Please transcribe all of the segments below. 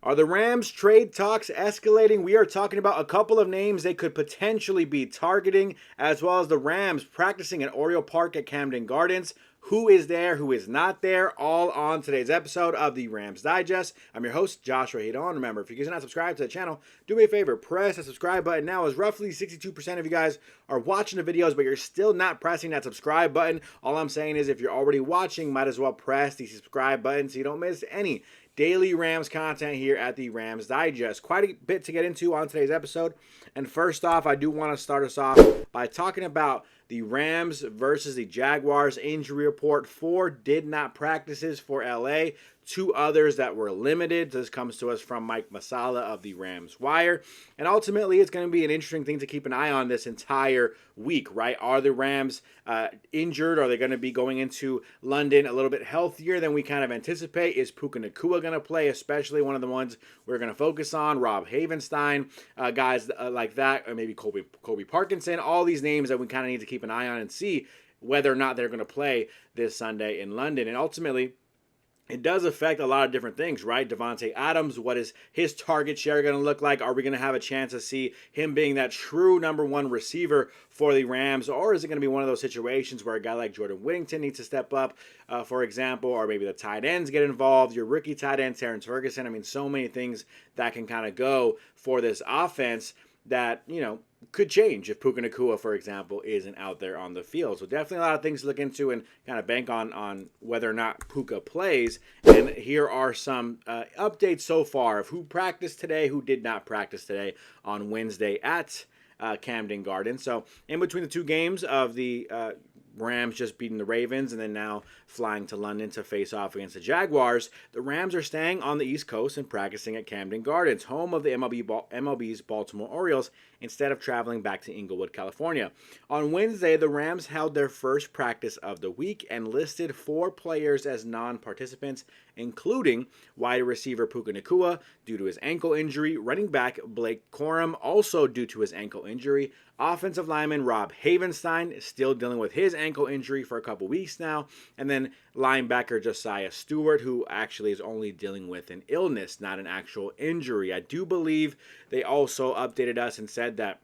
Are the Rams trade talks escalating? We are talking about a couple of names they could potentially be targeting, as well as the Rams practicing at Oriole Park at Camden Gardens. Who is there, who is not there, all on today's episode of the Rams Digest. I'm your host, Joshua Hidon. Remember, if you guys are not subscribed to the channel, do me a favor, press the subscribe button now, as roughly 62% of you guys are watching the videos, but you're still not pressing that subscribe button. All I'm saying is if you're already watching, might as well press the subscribe button so you don't miss any daily Rams content here at the Rams Digest. Quite a bit to get into on today's episode. And first off, I do want to start us off by talking about the Rams versus the Jaguars injury report. 4 did not practices for LA. 2 others that were limited. This comes to us from Mike Masala of the Rams Wire. And ultimately, it's going to be an interesting thing to keep an eye on this entire week, right? Are the Rams injured? Are they going to be going into London a little bit healthier than we kind of anticipate? Is Puka Nacua going to play, especially one of the ones we're going to focus on? Rob Havenstein, guys like that, or maybe Kobe Parkinson. All these names that we kind of need to keep an eye on and see whether or not they're going to play this Sunday in London. And ultimately, it does affect a lot of different things, right? Devontae Adams, what is his target share going to look like? Are we going to have a chance to see him being that true number one receiver for the Rams? Or is it going to be one of those situations where a guy like Jordan Whittington needs to step up, for example, or maybe the tight ends get involved, your rookie tight end, Terrence Ferguson? I mean, so many things that can kind of go for this offense that, could change if Puka Nacua, for example, isn't out there on the field. So definitely a lot of things to look into and kind of bank on whether or not Puka plays. And here are some updates so far of who practiced today, who did not practice today on Wednesday at Camden Gardens. So in between the 2 games of the Rams just beating the Ravens and then now flying to London to face off against the Jaguars, the Rams are staying on the East Coast and practicing at Camden Gardens, home of the MLB's Baltimore Orioles, instead of traveling back to Inglewood, California. On Wednesday, the Rams held their first practice of the week and listed 4 players as non-participants, including wide receiver Puka Nacua due to his ankle injury, running back Blake Corum also due to his ankle injury, offensive lineman Rob Havenstein still dealing with his ankle injury for a couple weeks now, and then linebacker Josiah Stewart, who actually is only dealing with an illness, not an actual injury. I do believe they also updated us and said that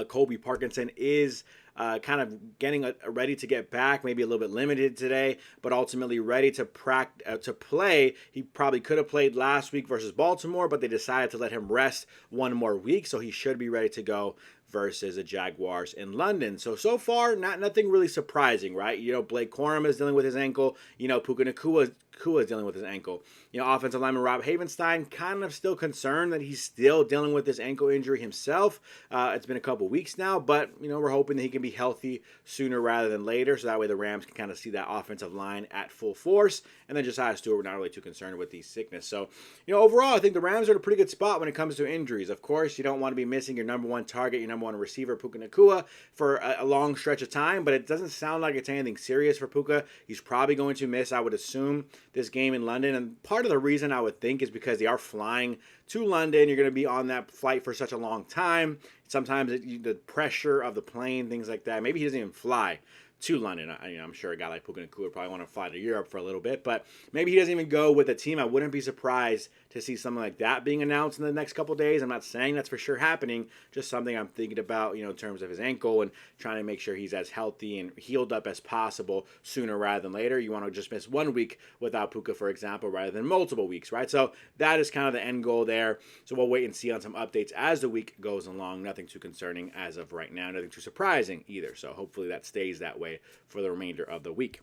Kobe Parkinson is kind of getting ready to get back, maybe a little bit limited today, but ultimately ready to play. He probably could have played last week versus Baltimore, but they decided to let him rest one more week, so he should be ready to go versus the Jaguars in London. So far, nothing really surprising, right? Blake Corum is dealing with his ankle. Puka Nacua is dealing with his ankle. Offensive lineman Rob Havenstein kind of still concerned that he's still dealing with this ankle injury himself. It's been a couple weeks now, but, we're hoping that he can be healthy sooner rather than later, so that way the Rams can kind of see that offensive line at full force. And then Josiah Stewart, we're not really too concerned with the sickness. So, overall, I think the Rams are in a pretty good spot when it comes to injuries. Of course, you don't want to be missing your number one target, your number one receiver, Puka Nacua, for a long stretch of time, but it doesn't sound like it's anything serious for Puka. He's probably going to miss, I would assume, this game in London. And part of the reason I would think is because they are flying to London. You're going to be on that flight for such a long time. Sometimes the pressure of the plane, things like that. Maybe he doesn't even fly to London. I'm sure a guy like Puka Nacua would probably want to fly to Europe for a little bit, but maybe he doesn't even go with a team. I wouldn't be surprised to see something like that being announced in the next couple of days. I'm not saying that's for sure happening, just something I'm thinking about, in terms of his ankle and trying to make sure he's as healthy and healed up as possible sooner rather than later. You want to just miss 1 week without Puka, for example, rather than multiple weeks, right? So that is kind of the end goal there. So we'll wait and see on some updates as the week goes along. Nothing too concerning as of right now, nothing too surprising either. So hopefully that stays that way for the remainder of the week.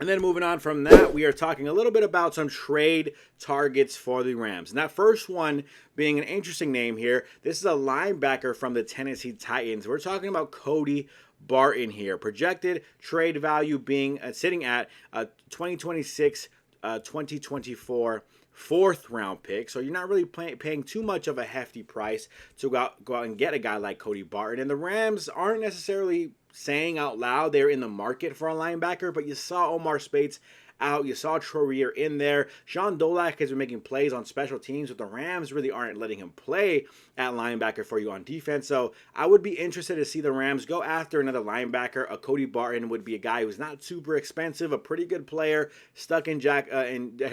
And then moving on from that, we are talking a little bit about some trade targets for the Rams. And that first one being an interesting name here. This is a linebacker from the Tennessee Titans. We're talking about Cody Barton here. Projected trade value being sitting at 2026, 2024 fourth round pick. So you're not really paying too much of a hefty price to go out and get a guy like Cody Barton. And the Rams aren't necessarily saying out loud they're in the market for a linebacker, but you saw Omar Speights out. You saw Troy Reeder in there. Sean Dolak has been making plays on special teams, but the Rams really aren't letting him play at linebacker for you on defense. So I would be interested to see the Rams go after another linebacker. A Cody Barton would be a guy who's not super expensive, a pretty good player, stuck in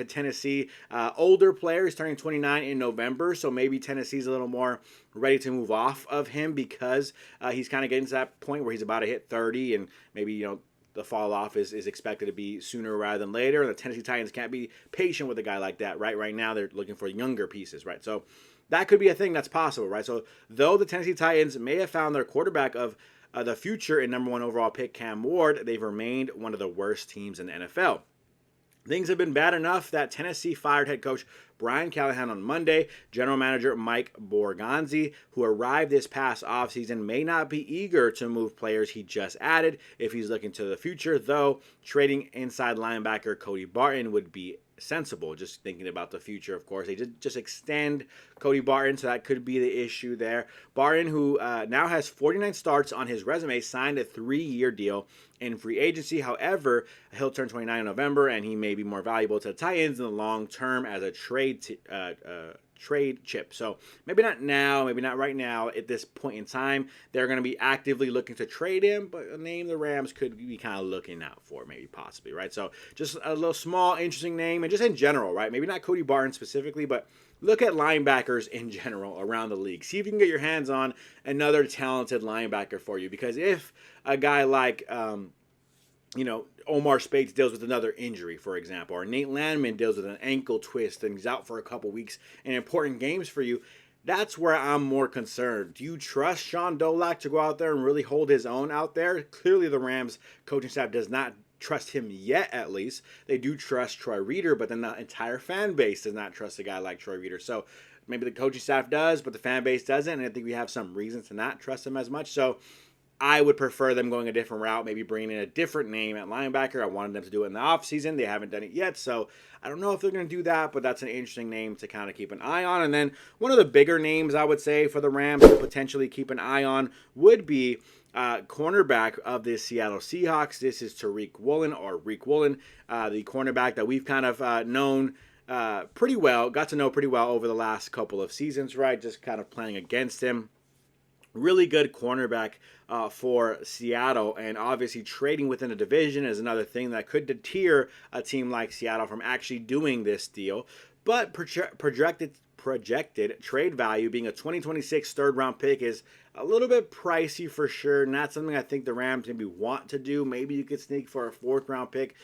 Tennessee. Older player, he's turning 29 in November, so maybe Tennessee's a little more ready to move off of him because he's kind of getting to that point where he's about to hit 30, and maybe, the fall off is expected to be sooner rather than later. And the Tennessee Titans can't be patient with a guy like that, right? Right now, they're looking for younger pieces, right? So that could be a thing that's possible, right? So though the Tennessee Titans may have found their quarterback of the future in number 1 overall pick, Cam Ward, they've remained one of the worst teams in the NFL. Things have been bad enough that Tennessee fired head coach Brian Callahan on Monday. General manager Mike Borgonzi, who arrived this past offseason, may not be eager to move players he just added if he's looking to the future, though trading inside linebacker Cody Barton would be sensible. Just thinking about the future, of course. They did just extend Cody Barton, so that could be the issue there. Barton, who now has 49 starts on his resume, signed a 3-year deal in free agency. However, he'll turn 29 in November, and he may be more valuable to the Titans in the long term as a trade chip. So maybe not now, maybe not right now at this point in time. They're going to be actively looking to trade him, but a name the Rams could be kind of looking out for, maybe possibly, right? So just a little small, interesting name, and just in general, right? Maybe not Cody Barton specifically, but look at linebackers in general around the league. See if you can get your hands on another talented linebacker for you, because if a guy like Omar Speights deals with another injury, for example, or Nate Landman deals with an ankle twist and he's out for a couple weeks in important games for you, that's where I'm more concerned. Do you trust Sean Dolak to go out there and really hold his own out there? Clearly the Rams coaching staff does not trust him yet, at least. They do trust Troy Reeder, but then the entire fan base does not trust a guy like Troy Reeder. So maybe the coaching staff does, but the fan base doesn't, and I think we have some reasons to not trust him as much. So I would prefer them going a different route, maybe bringing in a different name at linebacker. I wanted them to do it in the offseason. They haven't done it yet, so I don't know if they're going to do that, but that's an interesting name to kind of keep an eye on. And then one of the bigger names I would say for the Rams to potentially keep an eye on would be cornerback of the Seattle Seahawks. This is Tariq Woolen, the cornerback that we've kind of known pretty well, got to know pretty well over the last couple of seasons, right? Just kind of playing against him. Really good cornerback for Seattle, and obviously trading within a division is another thing that could deter a team like Seattle from actually doing this deal. But projected trade value being a 2026 third-round pick is a little bit pricey for sure. Not something I think the Rams maybe want to do. Maybe you could sneak for a fourth-round pick.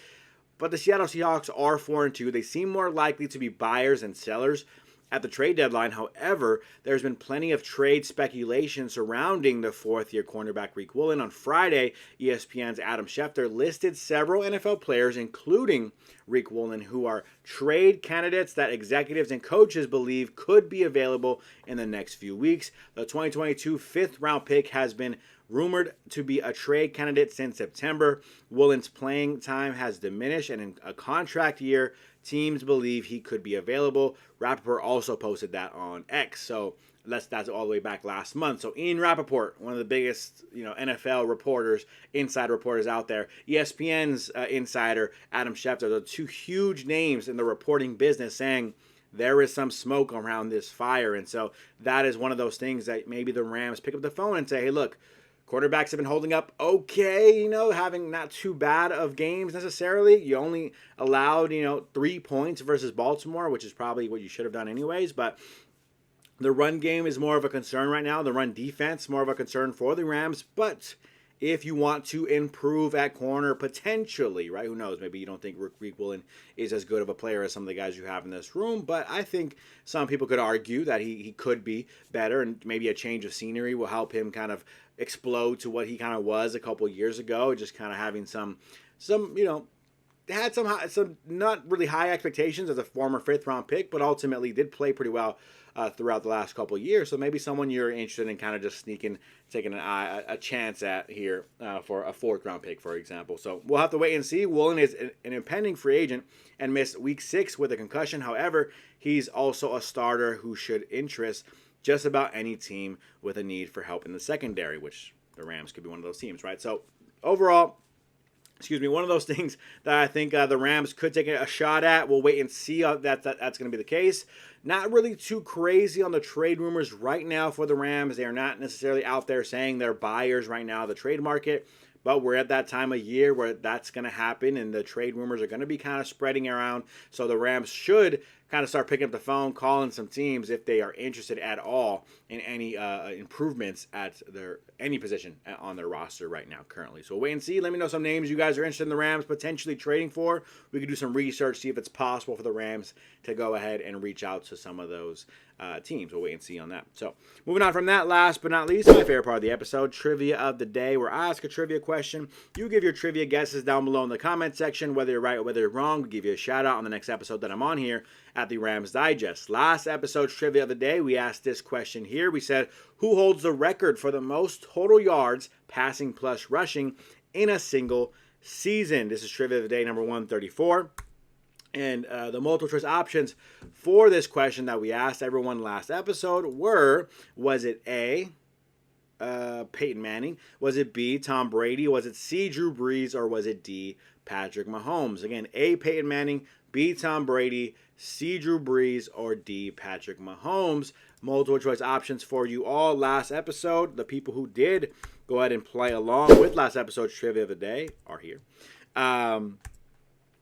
But the Seattle Seahawks are 4-2. They seem more likely to be buyers than sellers at the trade deadline. However, there's been plenty of trade speculation surrounding the fourth-year cornerback Tariq Woolen. On Friday, ESPN's Adam Schefter listed several NFL players, including Tariq Woolen, who are trade candidates that executives and coaches believe could be available in the next few weeks. The 2022 fifth-round pick has been rumored to be a trade candidate since September. Woolen's playing time has diminished, and in a contract year, teams believe he could be available. Rappaport also posted that on X, so that's all the way back last month. So Ian Rappaport, one of the biggest NFL reporters, inside reporters out there, ESPN's insider Adam Schefter, the two huge names in the reporting business, saying there is some smoke around this fire. And so that is one of those things that maybe the Rams pick up the phone and say, hey, look, quarterbacks have been holding up okay, having not too bad of games necessarily. You only allowed, 3 points versus Baltimore, which is probably what you should have done anyways. But the run game is more of a concern right now. The run defense more of a concern for the Rams. But if you want to improve at corner potentially, right? Who knows? Maybe you don't think Tariq Woolen is as good of a player as some of the guys you have in this room. But I think some people could argue that he could be better, and maybe a change of scenery will help him kind of explode to what he kind of was a couple of years ago. Just kind of having some had some not really high expectations as a former fifth-round pick, but ultimately did play pretty well throughout the last couple of years. So maybe someone you're interested in kind of just taking a chance at here for a fourth-round pick, for example. So we'll have to wait and see. Woolen is an impending free agent and missed Week 6 with a concussion. However, he's also a starter who should interest just about any team with a need for help in the secondary, which the Rams could be one of those teams, right? So overall, one of those things that I think the Rams could take a shot at. We'll wait and see if that's going to be the case. Not really too crazy on the trade rumors right now for the Rams. They are not necessarily out there saying they're buyers right now of the trade market, but we're at that time of year where that's going to happen, and the trade rumors are going to be kind of spreading around. So the Rams should kind of start picking up the phone, calling some teams if they are interested at all in any improvements at any position on their roster right now currently. So wait and see. Let me know some names you guys are interested in the Rams potentially trading for. We could do some research, see if it's possible for the Rams to go ahead and reach out to some of those teams. We'll wait and see on that. So moving on from that, last but not least, my favorite part of the episode, trivia of the day, where I ask a trivia question. You give your trivia guesses down below in the comment section. Whether you're right or whether you're wrong, we'll give you a shout out on the next episode that I'm on here at the Rams Digest. Last episode's trivia of the day, we asked this question here. We said, who holds the record for the most total yards, passing plus rushing, in a single season? This is trivia of the day number 134. And the multiple choice options for this question that we asked everyone last episode were, was it A, Peyton Manning? Was it B, Tom Brady? Was it C, Drew Brees? Or was it D, Patrick Mahomes? Again, A, Peyton Manning, B, Tom Brady, C, Drew Brees, or D, Patrick Mahomes. Multiple choice options for you all last episode. The people who did go ahead and play along with last episode's trivia of the day are here.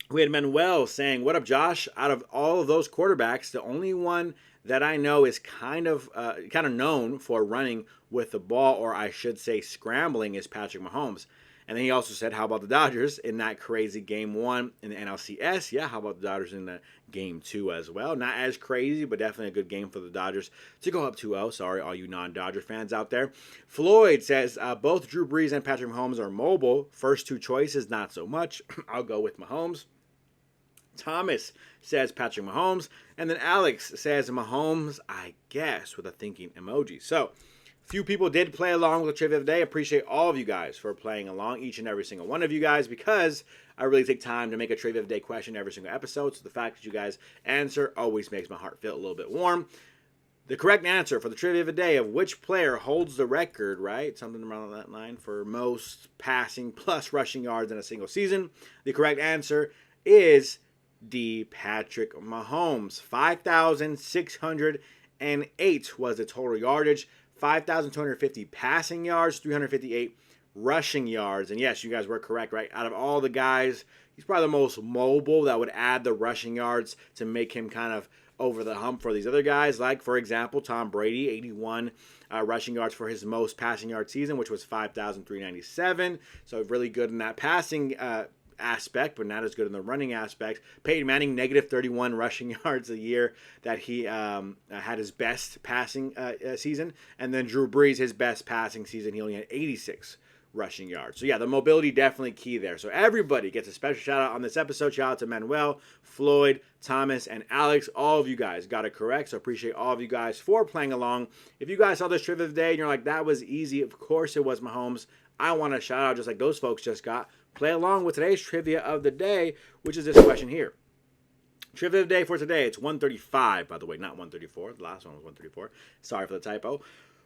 We had Manuel saying, what up, Josh? Out of all of those quarterbacks, the only one that I know is kind of known for running with the ball, or I should say scrambling, is Patrick Mahomes. And then he also said, how about the Dodgers in that crazy game 1 in the NLCS? Yeah, how about the Dodgers in the game 2 as well? Not as crazy, but definitely a good game for the Dodgers to go up 2-0. Sorry, all you non-Dodger fans out there. Floyd says, both Drew Brees and Patrick Mahomes are mobile. First two choices, not so much. I'll go with Mahomes. Thomas says Patrick Mahomes. And then Alex says Mahomes, I guess, with a thinking emoji. So, few people did play along with the trivia of the day. Appreciate all of you guys for playing along, each and every single one of you guys, because I really take time to make a trivia of the day question every single episode. So the fact that you guys answer always makes my heart feel a little bit warm. The correct answer for the trivia of the day of which player holds the record, right? Something around that line for most passing plus rushing yards in a single season. The correct answer is D, Patrick Mahomes. 5,608 was the total yardage. 5,250 passing yards, 358 rushing yards. And yes, you guys were correct, right? Out of all the guys, he's probably the most mobile. That would add the rushing yards to make him kind of over the hump for these other guys. Like, for example, Tom Brady, 81 rushing yards for his most passing yard season, which was 5,397. So really good in that passing aspect, but not as good in the running aspect. Peyton Manning, negative 31 rushing yards a year that he had his best passing season. And then Drew Brees, his best passing season, he only had 86 rushing yards. So yeah, the mobility definitely key there. So everybody gets a special shout out on this episode. Shout out to Manuel, Floyd, Thomas, and Alex. All of you guys got it correct. So appreciate all of you guys for playing along. If you guys saw this trivia of the day and you're like, that was easy, of course it was Mahomes, I want to shout out just like those folks just got. Play along with today's trivia of the day, which is this question here. Trivia of the day for today, it's 135, by the way, not 134. The last one was 134. Sorry for the typo.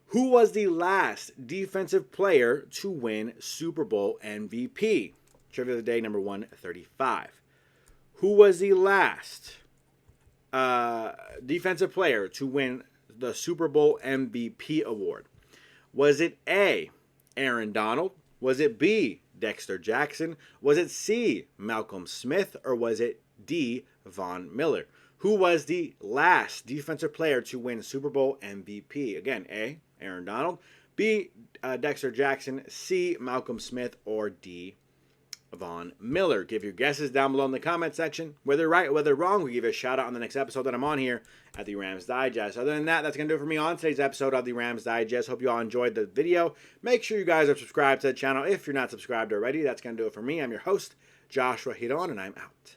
Who was the last defensive player to win Super Bowl MVP? Trivia of the day, number 135. Who was the last defensive player to win the Super Bowl MVP award? Was it A, Aaron Donald? Was it B, Dexter Jackson? Was it C, Malcolm Smith? Or was it D, Von Miller? Who was the last defensive player to win Super Bowl MVP? Again, A, Aaron Donald, B, Dexter Jackson, C, Malcolm Smith, or D, Von Miller. Give your guesses down below in the comment section. Whether right or whether wrong, we give you a shout out on the next episode that I'm on here at the Rams Digest. Other than that, that's going to do it for me on today's episode of the Rams Digest. Hope you all enjoyed the video. Make sure you guys are subscribed to the channel if you're not subscribed already. That's going to do it for me. I'm your host, Joshua Giron, and I'm out.